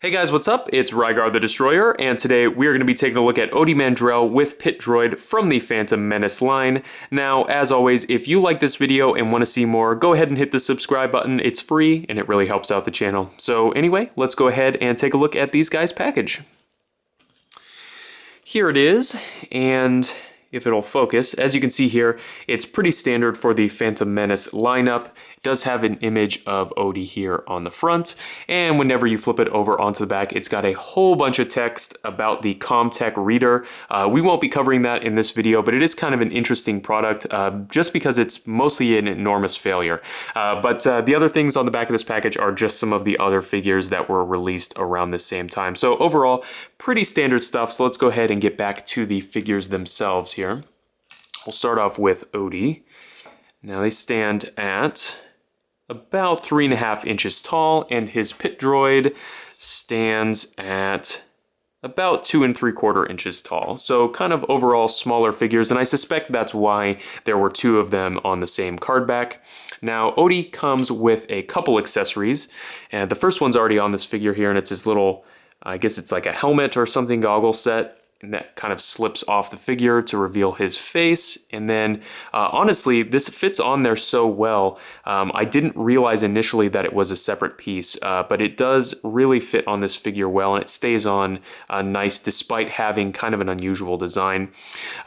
Hey guys, what's up? It's Rygar the Destroyer, and today we are going to be taking a look at Ody Mandrell with Pit Droid from the Phantom Menace line. Now, as always, if you like this video and want to see more, go ahead and hit the subscribe button. It's free, and it really helps out the channel. So anyway, let's go ahead and take a look at these guys' package. Here it is, and if it'll focus, as you can see here, it's pretty standard for the Phantom Menace lineup. It does have an image of Ody here on the front, and whenever you flip it over onto the back, it's got a whole bunch of text about the ComTech reader. We won't be covering that in this video, but it is kind of an interesting product just because it's mostly an enormous failure. But the other things on the back of this package are just some of the other figures that were released around the same time. So overall, pretty standard stuff. So let's go ahead and get back to the figures themselves here. We'll start off with Ody. Now they stand at about 3.5 inches tall, and his Pit Droid stands at about 2 3/4 inches tall. So kind of overall smaller figures, and I suspect that's why there were two of them on the same card back. Now Ody comes with a couple accessories, and the first one's already on this figure here, and it's his little, I guess it's like a helmet or something, goggle set. And that kind of slips off the figure to reveal his face. And then, honestly, this fits on there so well. I didn't realize initially that it was a separate piece, but it does really fit on this figure well, and it stays on nice despite having kind of an unusual design.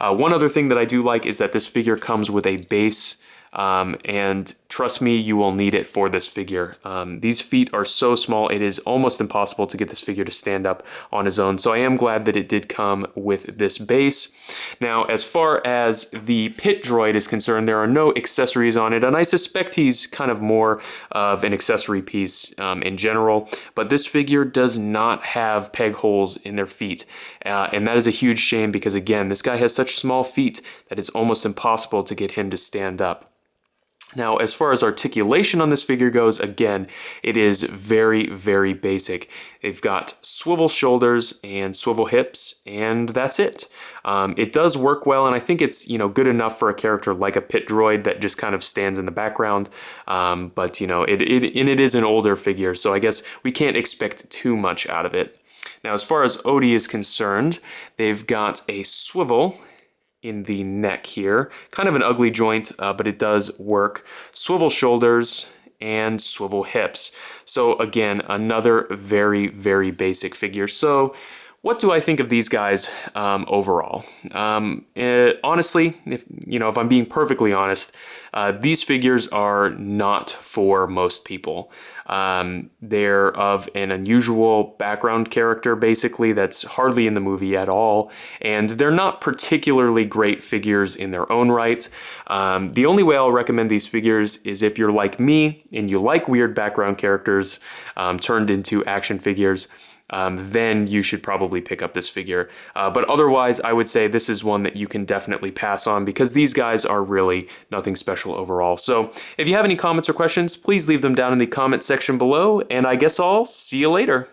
One other thing that I do like is that this figure comes with a base. And trust me, you will need it for this figure. These feet are so small, it is almost impossible to get this figure to stand up on his own. So I am glad that it did come with this base. Now, as far as the Pit Droid is concerned, there are no accessories on it, and I suspect he's kind of more of an accessory piece in general. But this figure does not have peg holes in their feet, and that is a huge shame because, again, this guy has such small feet that it's almost impossible to get him to stand up. Now, as far as articulation on this figure goes, again, it is very, very basic. They've got swivel shoulders and swivel hips, and that's it. It does work well, and I think it's, good enough for a character like a Pit Droid that just kind of stands in the background. But it is an older figure, so I guess we can't expect too much out of it. Now, as far as Ody is concerned, they've got a swivel in the neck here. Kind of an ugly joint, but it does work. Swivel shoulders and swivel hips. So again, another very, very basic figure. So what do I think of these guys overall? Honestly, if I'm being perfectly honest, these figures are not for most people. They're of an unusual background character, basically, that's hardly in the movie at all, and they're not particularly great figures in their own right. The only way I'll recommend these figures is if you're like me and you like weird background characters turned into action figures. Then you should probably pick up this figure. But otherwise, I would say this is one that you can definitely pass on because these guys are really nothing special overall. So if you have any comments or questions, please leave them down in the comment section below, and I guess I'll see you later.